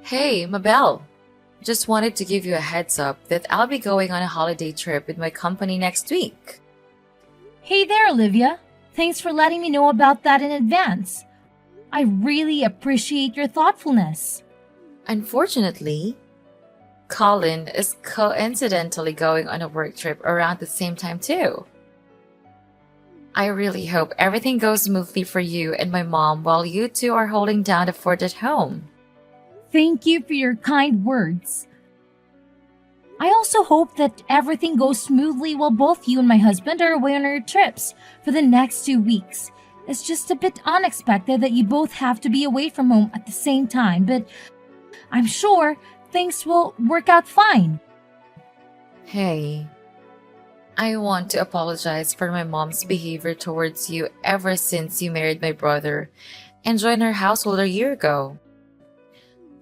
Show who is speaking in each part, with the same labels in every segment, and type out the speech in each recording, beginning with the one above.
Speaker 1: Hey, Mabel. Just wanted to give you a heads up that I'll be going on a holiday trip with my company next week.
Speaker 2: Hey there, Olivia. Thanks for letting me know about that in advance. I really appreciate your thoughtfulness.
Speaker 1: Unfortunately, Colin is coincidentally going on a work trip around the same time, too. I really hope everything goes smoothly for you and my mom while you two are holding down the fort at home.
Speaker 2: Thank you for your kind words. I also hope that everything goes smoothly while both you and my husband are away on our trips for the next 2 weeks. It's just a bit unexpected that you both have to be away from home at the same time, but I'm sure things will work out fine.
Speaker 1: Hey, I want to apologize for my mom's behavior towards you ever since you married my brother and joined our household a year ago.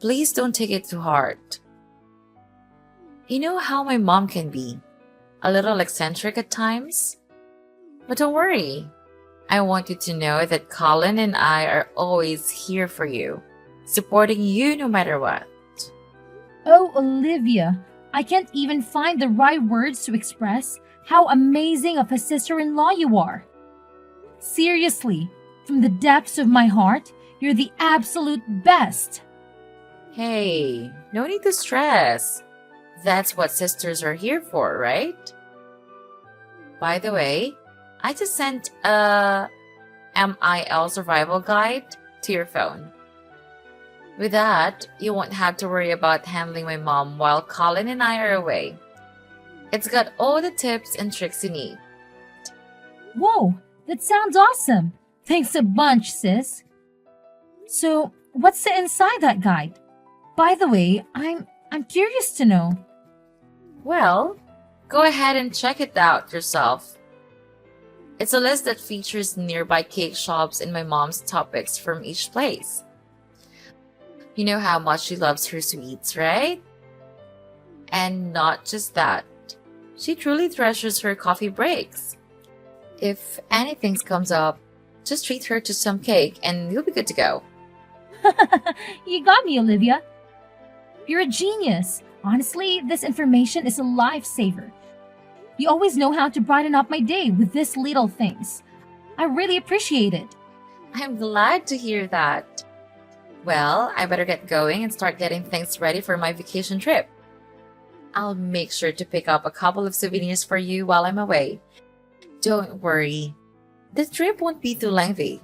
Speaker 1: Please don't take it too hard. You know how my mom can be, a little eccentric at times? But don't worry. I want you to know that Colin and I are always here for you, supporting you no matter what.
Speaker 2: Oh, Olivia, I can't even find the right words to express how amazing of a sister in law you are. Seriously, from the depths of my heart, you're the absolute best.
Speaker 1: Hey, no need to stress. That's what sisters are here for, right? By the way, I just sent a MIL survival guide to your phone. With that, you won't have to worry about handling my mom while Colin and I are away. It's got all the tips and tricks you need.
Speaker 2: Whoa, that sounds awesome. Thanks a bunch, sis. So, what's the inside that guide? By the way, I'm curious to know.
Speaker 1: Well, go ahead and check it out yourself. It's a list that features nearby cake shops and my mom's topics from each place. You know how much she loves her sweets, right? And not just that, she truly treasures her coffee breaks. If anything comes up, just treat her to some cake and you'll be good to go.
Speaker 2: You got me, Olivia. You're a genius. Honestly, this information is a lifesaver. You always know how to brighten up my day with these little things. I really appreciate it.
Speaker 1: I'm glad to hear that. Well, I better get going and start getting things ready for my vacation trip. I'll make sure to pick up a couple of souvenirs for you while I'm away. Don't worry, the trip won't be too lengthy.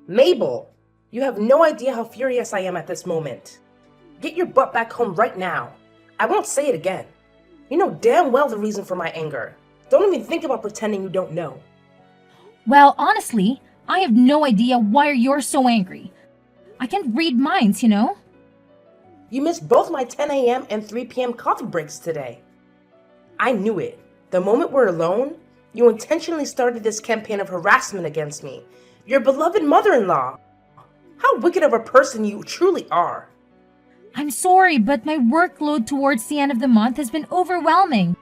Speaker 3: Mabel, you have no idea how furious I am at this moment. Get your butt back home right now. I won't say it again. You know damn well the reason for my anger. Don't even think about pretending you don't know.
Speaker 2: Well, honestly, I have no idea why you're so angry. I can't read minds, you know?
Speaker 3: You missed both my 10 a.m. and 3 p.m. coffee breaks today. I knew it. The moment we're alone, you intentionally started this campaign of harassment against me, your beloved mother-in-law. How wicked of a person you truly are.
Speaker 2: I'm sorry, but my workload towards the end of the month has been overwhelming.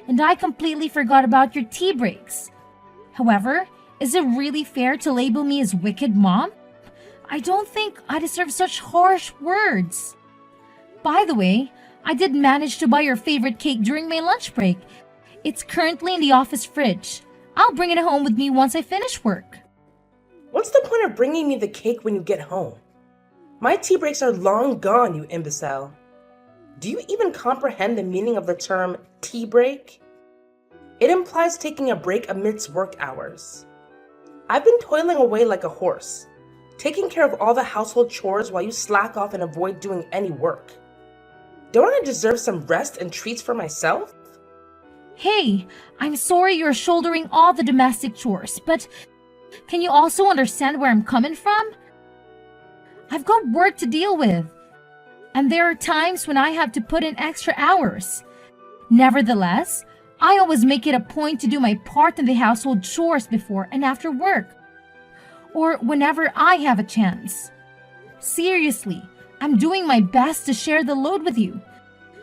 Speaker 2: And I completely forgot about your tea breaks. However, is it really fair to label me as wicked, Mom? I don't think I deserve such harsh words. By the way, I did manage to buy your favorite cake during my lunch break. It's currently in the office fridge. I'll bring it home with me once I finish work.
Speaker 3: What's the point of bringing me the cake when you get home? My tea breaks are long gone, you imbecile. Do you even comprehend the meaning of the term tea break? It implies taking a break amidst work hours. I've been toiling away like a horse, taking care of all the household chores while you slack off and avoid doing any work. Don't I deserve some rest and treats for myself?
Speaker 2: Hey, I'm sorry you're shouldering all the domestic chores, but can you also understand where I'm coming from? I've got work to deal with, and there are times when I have to put in extra hours. Nevertheless, I always make it a point to do my part in the household chores before and after work, or whenever I have a chance. Seriously, I'm doing my best to share the load with you,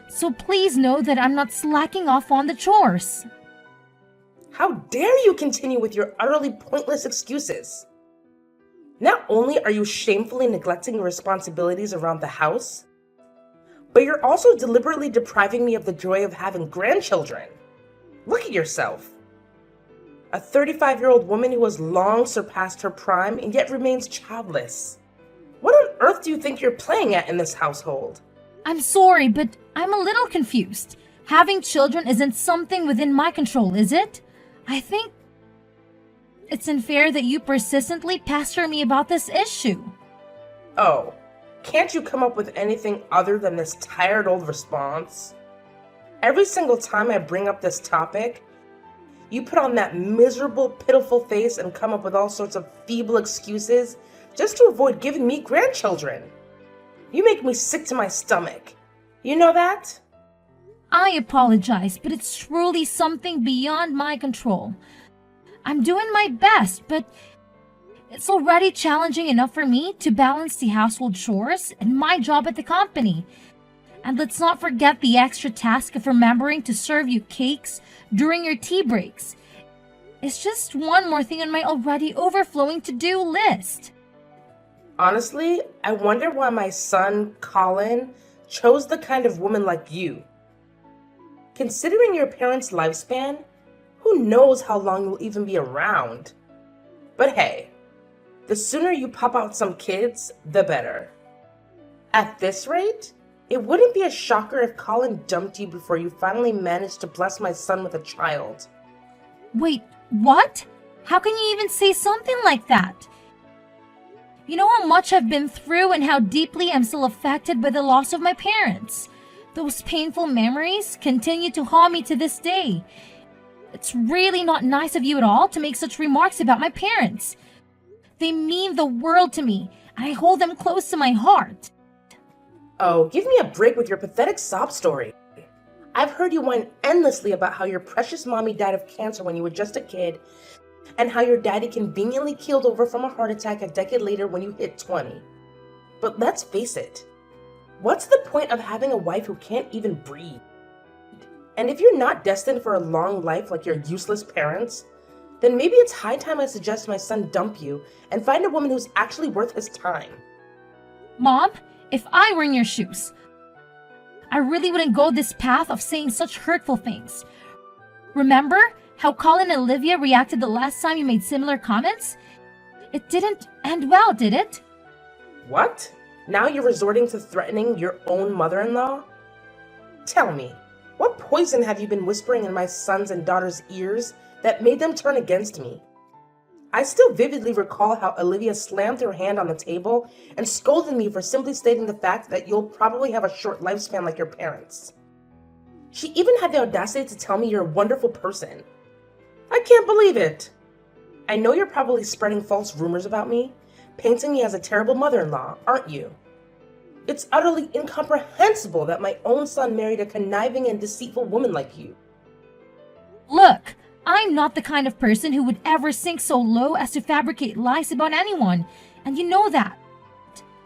Speaker 2: so please know that I'm not slacking off on the chores.
Speaker 3: How dare you continue with your utterly pointless excuses? Not only are you shamefully neglecting your responsibilities around the house, but you're also deliberately depriving me of the joy of having grandchildren. Look at yourself. A 35-year-old woman who has long surpassed her prime and yet remains childless. What on earth do you think you're playing at in this household?
Speaker 2: I'm sorry, but I'm a little confused. Having children isn't something within my control, is it? I think it's unfair that you persistently pester me about this issue.
Speaker 3: Oh, can't you come up with anything other than this tired old response? Every single time I bring up this topic, you put on that miserable, pitiful face and come up with all sorts of feeble excuses just to avoid giving me grandchildren. You make me sick to my stomach. You know that?
Speaker 2: I apologize, but it's truly something beyond my control. I'm doing my best, but it's already challenging enough for me to balance the household chores and my job at the company. And let's not forget the extra task of remembering to serve you cakes during your tea breaks. It's just one more thing on my already overflowing to-do list.
Speaker 3: Honestly, I wonder why my son, Colin, chose the kind of woman like you. Considering your parents' lifespan, who knows how long you'll even be around? But hey, the sooner you pop out some kids, the better. At this rate, it wouldn't be a shocker if Colin dumped you before you finally managed to bless my son with a child.
Speaker 2: Wait, what? How can you even say something like that? You know how much I've been through and how deeply I'm still affected by the loss of my parents. Those painful memories continue to haunt me to this day. It's really not nice of you at all to make such remarks about my parents. They mean the world to me, and I hold them close to my heart.
Speaker 3: Oh, give me a break with your pathetic sob story. I've heard you whine endlessly about how your precious mommy died of cancer when you were just a kid, and how your daddy conveniently keeled over from a heart attack a decade later when you hit 20. But let's face it, what's the point of having a wife who can't even breathe? And if you're not destined for a long life like your useless parents, then maybe it's high time I suggest my son dump you and find a woman who's actually worth his time.
Speaker 2: Mom, if I were in your shoes, I really wouldn't go this path of saying such hurtful things. Remember how Colin and Olivia reacted the last time you made similar comments? It didn't end well, did it?
Speaker 3: What? Now you're resorting to threatening your own mother-in-law? Tell me, what poison have you been whispering in my sons and daughters' ears that made them turn against me? I still vividly recall how Olivia slammed her hand on the table and scolded me for simply stating the fact that you'll probably have a short lifespan like your parents. She even had the audacity to tell me you're a wonderful person. I can't believe it. I know you're probably spreading false rumors about me, painting me as a terrible mother-in-law, aren't you? It's utterly incomprehensible that my own son married a conniving and deceitful woman like you.
Speaker 2: Look, I'm not the kind of person who would ever sink so low as to fabricate lies about anyone, and you know that.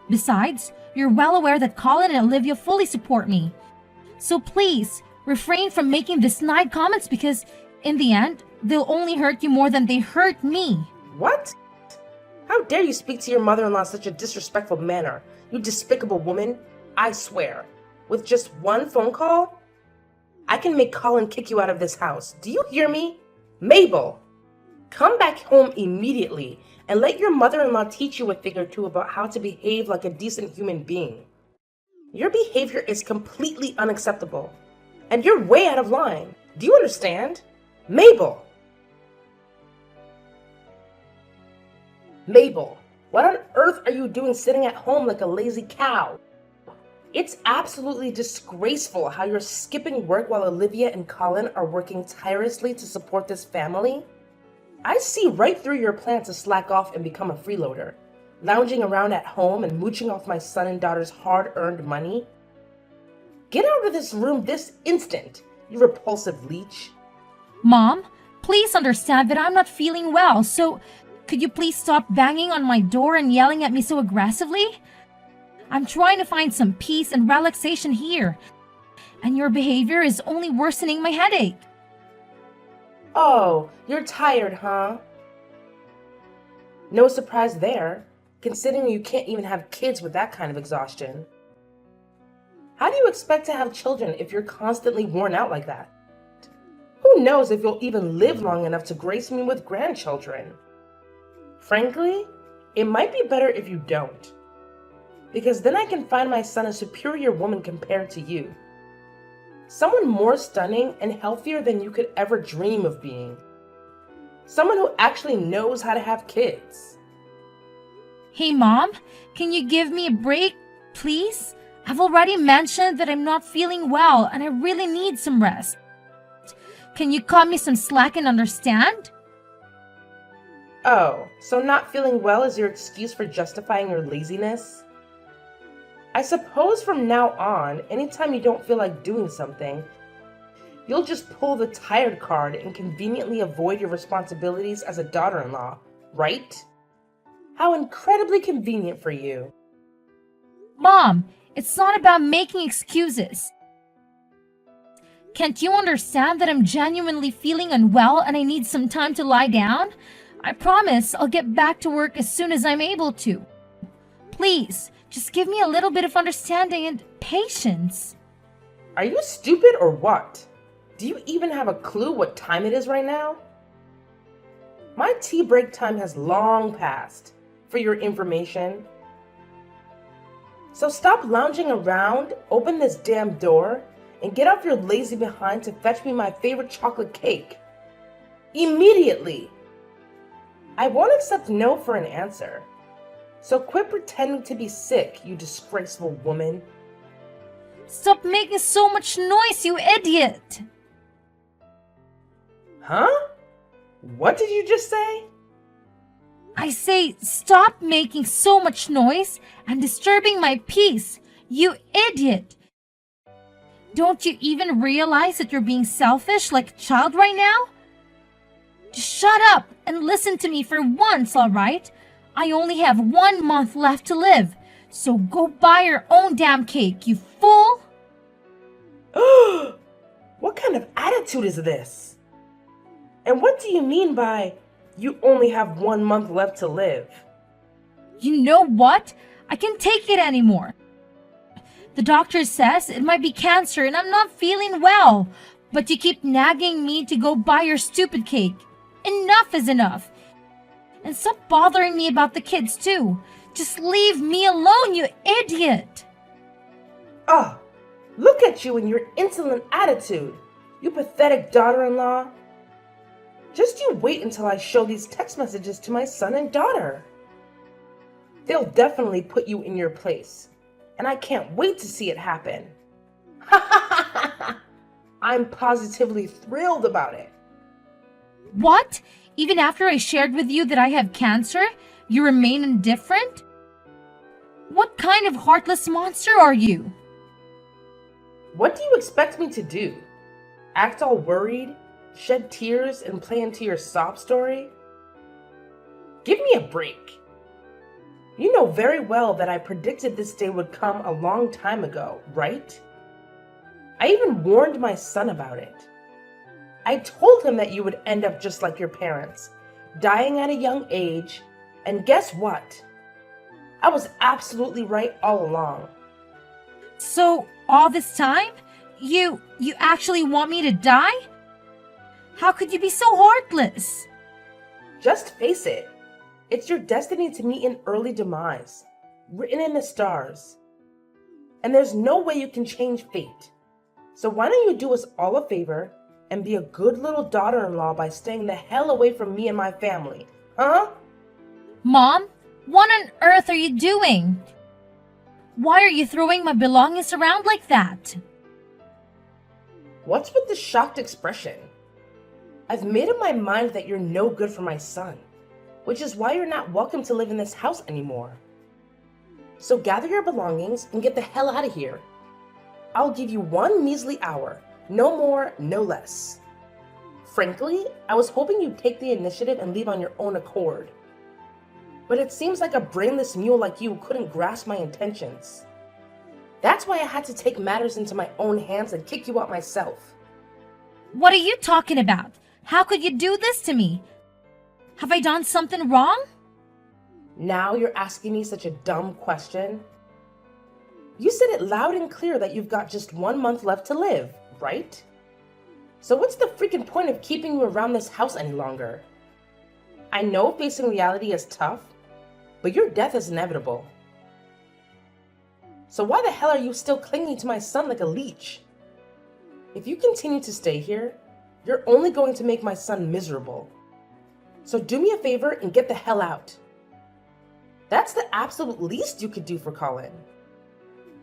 Speaker 2: Besides, you're well aware that Colin and Olivia fully support me. So please, refrain from making the snide comments because, in the end, they'll only hurt you more than they hurt me.
Speaker 3: What? How dare you speak to your mother-in-law in such a disrespectful manner, you despicable woman? I swear, with just one phone call, I can make Colin kick you out of this house. Do you hear me? Mabel, come back home immediately and let your mother-in-law teach you a thing or two about how to behave like a decent human being. Your behavior is completely unacceptable, and you're way out of line. Do you understand? Mabel! Mabel, what on earth are you doing sitting at home like a lazy cow? It's absolutely disgraceful how you're skipping work while Olivia and Colin are working tirelessly to support this family. I see right through your plan to slack off and become a freeloader, lounging around at home and mooching off my son and daughter's hard-earned money. Get out of this room this instant, you repulsive leech.
Speaker 2: Mom, please understand that I'm not feeling well, so could you please stop banging on my door and yelling at me so aggressively? I'm trying to find some peace and relaxation here, and your behavior is only worsening my headache.
Speaker 3: Oh, you're tired, huh? No surprise there. considering you can't even have kids with that kind of exhaustion. How do you expect to have children if you're constantly worn out like that? Who knows if you'll even live long enough to grace me with grandchildren? Frankly, it might be better if you don't, because then I can find my son a superior woman compared to you. Someone more stunning and healthier than you could ever dream of being. Someone who actually knows how to have kids.
Speaker 2: Hey, Mom, can you give me a break, please? I've already mentioned that I'm not feeling well and I really need some rest. Can you cut me some slack and understand?
Speaker 3: Oh, so not feeling well is your excuse for justifying your laziness? I suppose from now on, anytime you don't feel like doing something, you'll just pull the tired card and conveniently avoid your responsibilities as a daughter-in-law, right? How incredibly convenient for you.
Speaker 2: Mom, it's not about making excuses. Can't you understand that I'm genuinely feeling unwell and I need some time to lie down? I promise I'll get back to work as soon as I'm able to. Please, just give me a little bit of understanding and patience.
Speaker 3: Are you stupid or what? Do you even have a clue what time it is right now? My tea break time has long passed, for your information. So stop lounging around, open this damn door, and get off your lazy behind to fetch me my favorite chocolate cake. Immediately! I won't accept no for an answer. So quit pretending to be sick, you disgraceful woman.
Speaker 2: Stop making so much noise, you idiot!
Speaker 3: Huh? What did you just say?
Speaker 2: I say, stop making so much noise and disturbing my peace, you idiot! Don't you even realize that you're being selfish like a child right now? Just shut up and listen to me for once, alright? I only have 1 month left to live, so go buy your own damn cake, you fool!
Speaker 3: What kind of attitude is this? And what do you mean by you only have 1 month left to live?
Speaker 2: You know what? I can't take it anymore. The doctor says it might be cancer and I'm not feeling well, but you keep nagging me to go buy your stupid cake. Enough is enough. And stop bothering me about the kids too. Just leave me alone, you idiot.
Speaker 3: Oh, look at you and your insolent attitude, you pathetic daughter-in-law. Just you wait until I show these text messages to my son and daughter. They'll definitely put you in your place, and I can't wait to see it happen. I'm positively thrilled about it.
Speaker 2: What? Even after I shared with you that I have cancer, you remain indifferent? What kind of heartless monster are you?
Speaker 3: What do you expect me to do? Act all worried, shed tears, and play into your sob story? Give me a break. You know very well that I predicted this day would come a long time ago, right? I even warned my son about it. I told him that you would end up just like your parents, dying at a young age, and guess what? I was absolutely right all along.
Speaker 2: So, all this time, you actually want me to die? How could you be so heartless?
Speaker 3: Just face it. It's your destiny to meet an early demise, written in the stars. And there's no way you can change fate. So why don't you do us all a favor and be a good little daughter-in-law by staying the hell away from me and my family, huh?
Speaker 2: Mom, what on earth are you doing? Why are you throwing my belongings around like that?
Speaker 3: What's with the shocked expression? I've made up my mind that you're no good for my son, which is why you're not welcome to live in this house anymore. So gather your belongings and get the hell out of here. I'll give you 1 measly hour, no more, no less. Frankly, I was hoping you'd take the initiative and leave on your own accord. But it seems like a brainless mule like you couldn't grasp my intentions. That's why I had to take matters into my own hands and kick you out myself.
Speaker 2: What are you talking about? How could you do this to me? Have I done something wrong?
Speaker 3: Now you're asking me such a dumb question? You said it loud and clear that you've got just 1 month left to live, right? So what's the freaking point of keeping you around this house any longer? I know facing reality is tough, but your death is inevitable. So why the hell are you still clinging to my son like a leech? If you continue to stay here, you're only going to make my son miserable. So do me a favor and get the hell out. That's the absolute least you could do for Colin.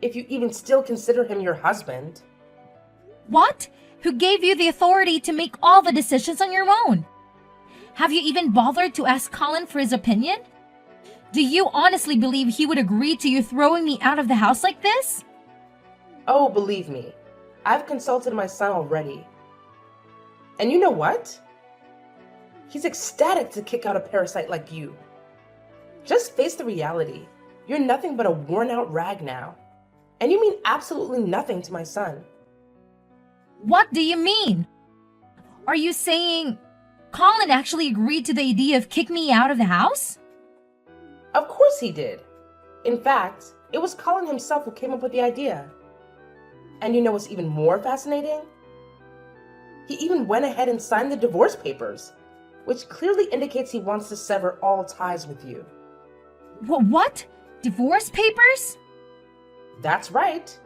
Speaker 3: If you even still consider him your husband.
Speaker 2: What? Who gave you the authority to make all the decisions on your own? Have you even bothered to ask Colin for his opinion? Do you honestly believe he would agree to you throwing me out of the house like this?
Speaker 3: Oh, believe me, I've consulted my son already. And you know what? He's ecstatic to kick out a parasite like you. Just face the reality. You're nothing but a worn-out rag now. And you mean absolutely nothing to my son.
Speaker 2: What do you mean? Are you saying Colin actually agreed to the idea of kicking me out of the house?
Speaker 3: Of course he did. In fact, it was Colin himself who came up with the idea. And you know what's even more fascinating? He even went ahead and signed the divorce papers, which clearly indicates he wants to sever all ties with you.
Speaker 2: What? Divorce papers?
Speaker 3: That's right.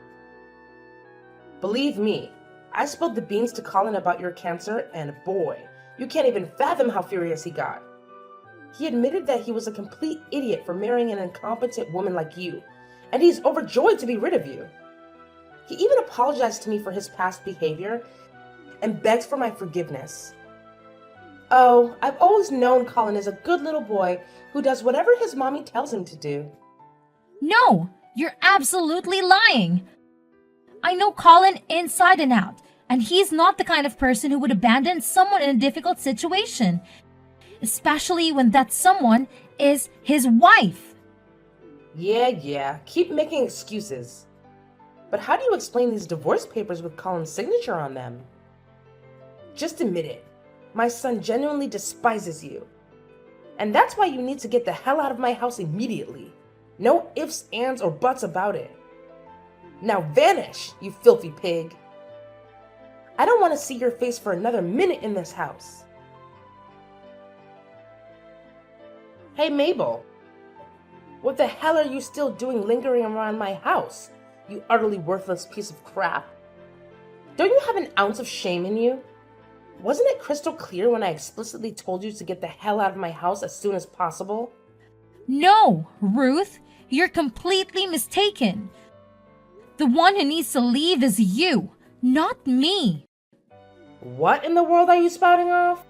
Speaker 3: Believe me, I spilled the beans to Colin about your cancer, and boy, you can't even fathom how furious he got. He admitted that he was a complete idiot for marrying an incompetent woman like you, and he's overjoyed to be rid of you. He even apologized to me for his past behavior and begged for my forgiveness. Oh, I've always known Colin is a good little boy who does whatever his mommy tells him to do.
Speaker 2: No, you're absolutely lying. I know Colin inside and out, and he's not the kind of person who would abandon someone in a difficult situation, especially when that someone is his wife.
Speaker 3: Yeah, keep making excuses. But how do you explain these divorce papers with Colin's signature on them? Just admit it. My son genuinely despises you. And that's why you need to get the hell out of my house immediately. No ifs, ands, or buts about it. Now vanish, you filthy pig. I don't want to see your face for another minute in this house. Hey Mabel, what the hell are you still doing lingering around my house, you utterly worthless piece of crap? Don't you have an ounce of shame in you? Wasn't it crystal clear when I explicitly told you to get the hell out of my house as soon as possible?
Speaker 2: No, Ruth, you're completely mistaken. The one who needs to leave is you, not me.
Speaker 3: What in the world are you spouting off?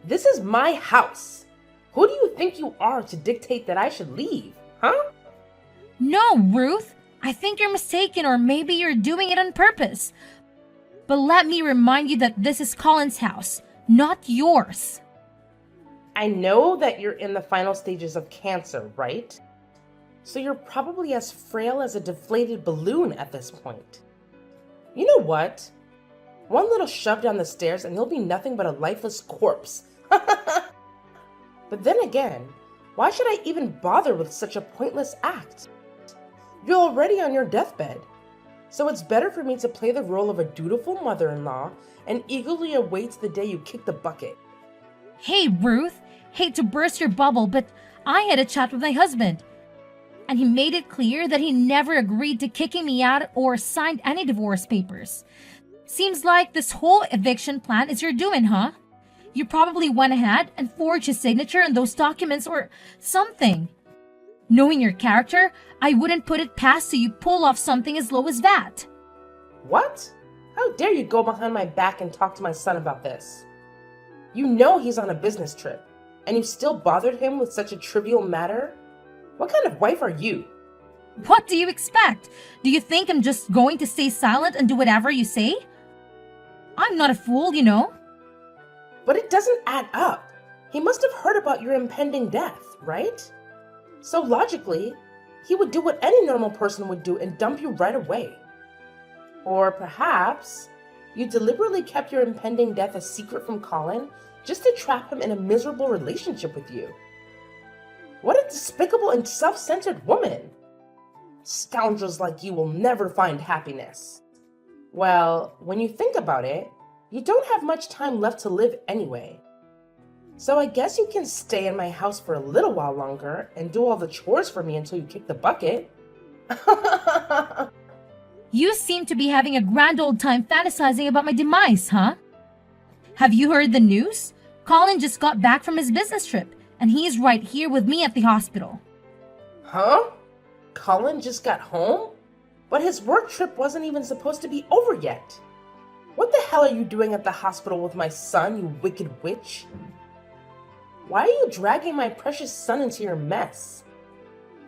Speaker 3: This is my house. Who do you think you are to dictate that I should leave, huh?
Speaker 2: No, Ruth, I think you're mistaken, or maybe you're doing it on purpose. But let me remind you that this is Colin's house, not yours.
Speaker 3: I know that you're in the final stages of cancer, right? So you're probably as frail as a deflated balloon at this point. You know what? One little shove down the stairs and you'll be nothing but a lifeless corpse. But then again, why should I even bother with such a pointless act? You're already on your deathbed. So it's better for me to play the role of a dutiful mother-in-law and eagerly await the day you kick the bucket.
Speaker 2: Hey, Ruth, hate to burst your bubble, but I had a chat with my husband. And he made it clear that he never agreed to kicking me out or signed any divorce papers. Seems like this whole eviction plan is your doing, huh? You probably went ahead and forged his signature on those documents or something. Knowing your character, I wouldn't put it past you pull off something as low as that.
Speaker 3: What? How dare you go behind my back and talk to my son about this? You know he's on a business trip, and you still bothered him with such a trivial matter? What kind of wife are you?
Speaker 2: What do you expect? Do you think I'm just going to stay silent and do whatever you say? I'm not a fool, you know.
Speaker 3: But it doesn't add up. He must have heard about your impending death, right? So logically, he would do what any normal person would do and dump you right away. Or perhaps you deliberately kept your impending death a secret from Colin just to trap him in a miserable relationship with you. What a despicable and self-centered woman! Scoundrels like you will never find happiness. Well, when you think about it, you don't have much time left to live anyway. So I guess you can stay in my house for a little while longer and do all the chores for me until you kick the bucket.
Speaker 2: You seem to be having a grand old time fantasizing about my demise, huh? Have you heard the news? Colin just got back from his business trip, and he's right here with me at the hospital.
Speaker 3: Huh? Colin just got home? But his work trip wasn't even supposed to be over yet. What the hell are you doing at the hospital with my son, you wicked witch? Why are you dragging my precious son into your mess?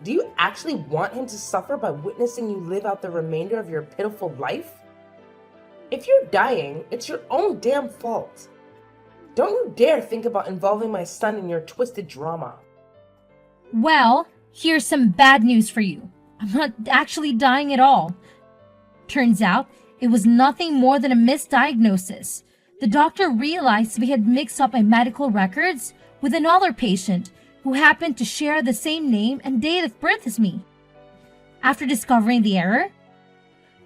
Speaker 3: Do you actually want him to suffer by witnessing you live out the remainder of your pitiful life? If you're dying, it's your own damn fault. Don't you dare think about involving my son in your twisted drama.
Speaker 2: Well, here's some bad news for you. I'm not actually dying at all. Turns out, it was nothing more than a misdiagnosis. The doctor realized we had mixed up my medical records with another patient who happened to share the same name and date of birth as me. After discovering the error,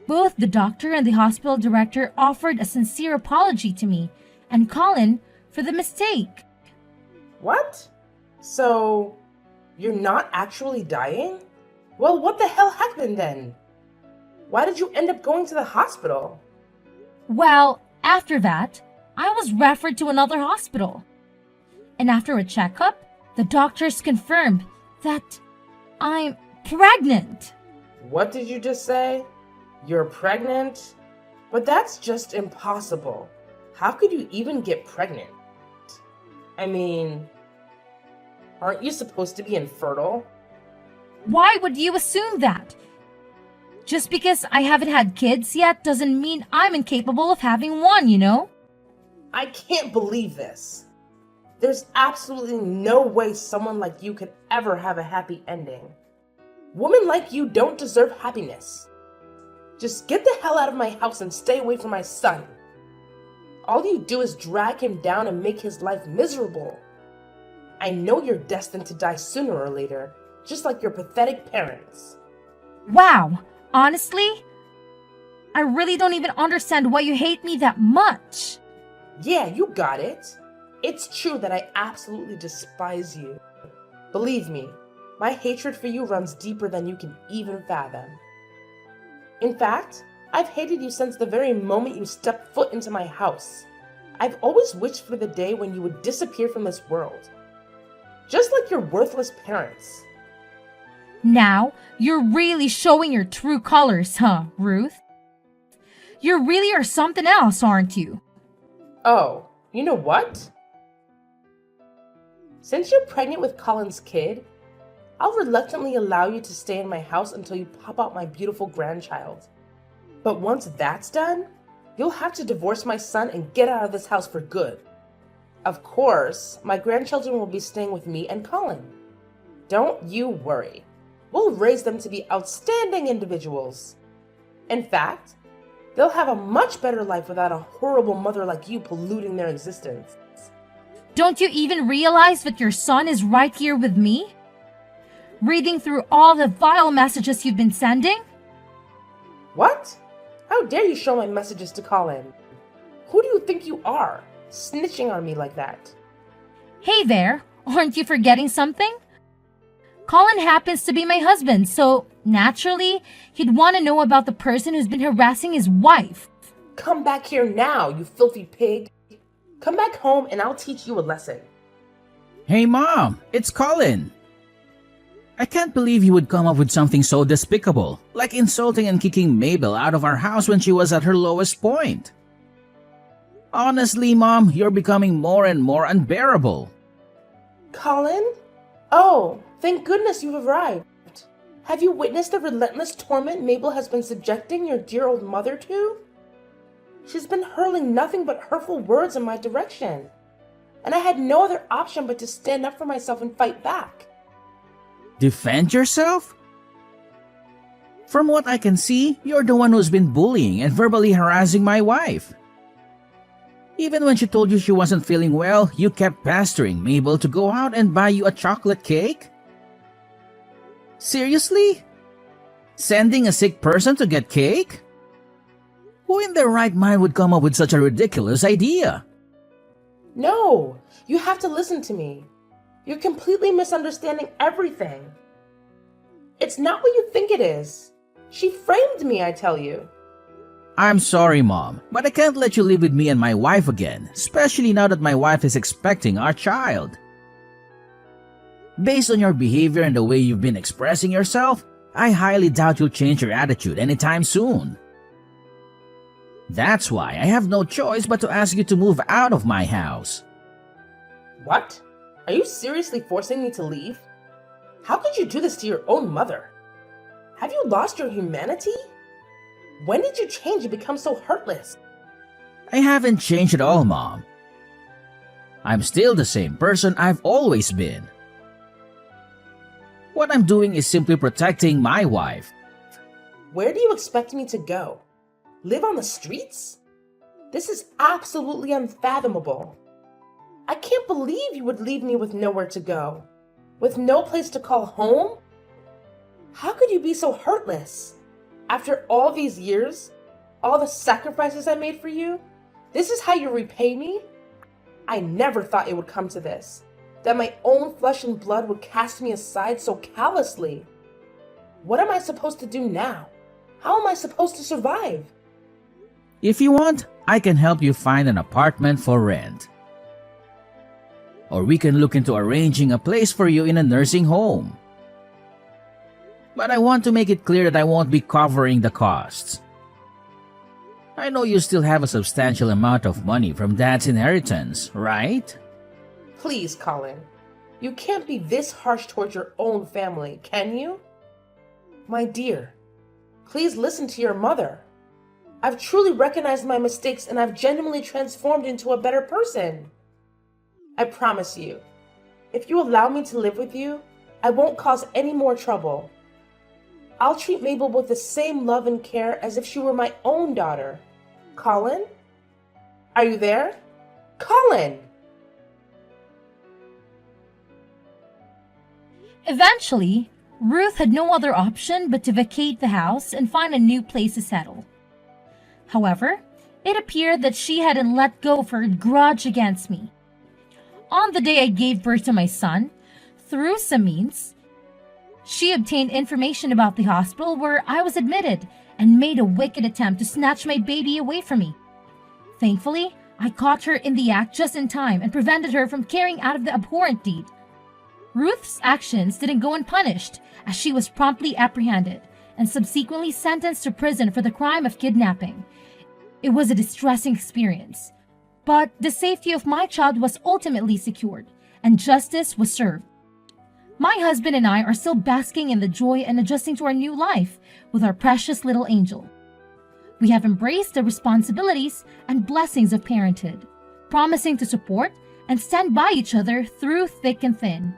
Speaker 2: both the doctor and the hospital director offered a sincere apology to me and Colin for the mistake.
Speaker 3: What? So, you're not actually dying? Well, what the hell happened then? Why did you end up going to the hospital?
Speaker 2: Well, after that, I was referred to another hospital. And after a checkup, the doctors confirmed that I'm pregnant.
Speaker 3: What did you just say? You're pregnant? But that's just impossible. How could you even get pregnant? I mean, aren't you supposed to be infertile?
Speaker 2: Why would you assume that? Just because I haven't had kids yet doesn't mean I'm incapable of having one, you know?
Speaker 3: I can't believe this. There's absolutely no way someone like you could ever have a happy ending. Women like you don't deserve happiness. Just get the hell out of my house and stay away from my son. All you do is drag him down and make his life miserable. I know you're destined to die sooner or later, just like your pathetic parents.
Speaker 2: Wow, honestly, I really don't even understand why you hate me that much.
Speaker 3: Yeah, you got it. It's true that I absolutely despise you. Believe me, my hatred for you runs deeper than you can even fathom. In fact, I've hated you since the very moment you stepped foot into my house. I've always wished for the day when you would disappear from this world. Just like your worthless parents.
Speaker 2: Now, you're really showing your true colors, huh, Ruth? You really are something else, aren't you?
Speaker 3: Oh, you know what? Since you're pregnant with Colin's kid, I'll reluctantly allow you to stay in my house until you pop out my beautiful grandchild. But once that's done, you'll have to divorce my son and get out of this house for good. Of course, my grandchildren will be staying with me and Colin. Don't you worry. We'll raise them to be outstanding individuals. In fact, they'll have a much better life without a horrible mother like you polluting their existence.
Speaker 2: Don't you even realize that your son is right here with me? Reading through all the vile messages you've been sending?
Speaker 3: What? How dare you show my messages to Colin? Who do you think you are, snitching on me like that?
Speaker 2: Hey there, aren't you forgetting something? Colin happens to be my husband, so naturally, he'd want to know about the person who's been harassing his wife.
Speaker 3: Come back here now, you filthy pig. Come back home and I'll teach you a lesson.
Speaker 4: Hey Mom, it's Colin. I can't believe you would come up with something so despicable, like insulting and kicking Mabel out of our house when she was at her lowest point. Honestly, Mom, you're becoming more and more unbearable.
Speaker 3: Colin? Oh, thank goodness you've arrived. Have you witnessed the relentless torment Mabel has been subjecting your dear old mother to? She's been hurling nothing but hurtful words in my direction, and I had no other option but to stand up for myself and fight back.
Speaker 4: Defend yourself? From what I can see, you're the one who's been bullying and verbally harassing my wife. Even when she told you she wasn't feeling well, you kept pestering Mabel to go out and buy you a chocolate cake? Seriously? Sending a sick person to get cake? Who in their right mind would come up with such a ridiculous idea?
Speaker 3: No, you have to listen to me. You're completely misunderstanding everything. It's not what you think it is. She framed me, I tell you.
Speaker 4: I'm sorry, Mom, but I can't let you live with me and my wife again, especially now that my wife is expecting our child. Based on your behavior and the way you've been expressing yourself, I highly doubt you'll change your attitude anytime soon. That's why I have no choice but to ask you to move out of my house.
Speaker 3: What? Are you seriously forcing me to leave? How could you do this to your own mother? Have you lost your humanity? When did you change and become so heartless?
Speaker 4: I haven't changed at all, Mom. I'm still the same person I've always been. What I'm doing is simply protecting my wife.
Speaker 3: Where do you expect me to go? Live on the streets? This is absolutely unfathomable. I can't believe you would leave me with nowhere to go, with no place to call home. How could you be so heartless? After all these years, all the sacrifices I made for you, this is how you repay me? I never thought it would come to this, that my own flesh and blood would cast me aside so callously. What am I supposed to do now? How am I supposed to survive?
Speaker 4: If you want, I can help you find an apartment for rent. Or we can look into arranging a place for you in a nursing home. But I want to make it clear that I won't be covering the costs. I know you still have a substantial amount of money from Dad's inheritance, right?
Speaker 3: Please, Colin. You can't be this harsh towards your own family, can you? My dear, please listen to your mother. I've truly recognized my mistakes and I've genuinely transformed into a better person. I promise you, if you allow me to live with you, I won't cause any more trouble. I'll treat Mabel with the same love and care as if she were my own daughter. Colin? Are you there? Colin!
Speaker 2: Eventually, Ruth had no other option but to vacate the house and find a new place to settle. However, it appeared that she hadn't let go of her grudge against me. On the day I gave birth to my son, through some means, she obtained information about the hospital where I was admitted and made a wicked attempt to snatch my baby away from me. Thankfully, I caught her in the act just in time and prevented her from carrying out of the abhorrent deed. Ruth's actions didn't go unpunished, as she was promptly apprehended and subsequently sentenced to prison for the crime of kidnapping. It was a distressing experience, but the safety of my child was ultimately secured, and justice was served. My husband and I are still basking in the joy and adjusting to our new life with our precious little angel. We have embraced the responsibilities and blessings of parenthood, promising to support and stand by each other through thick and thin.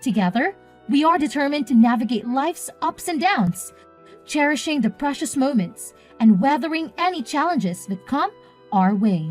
Speaker 2: Together, we are determined to navigate life's ups and downs, cherishing the precious moments and weathering any challenges that come our way.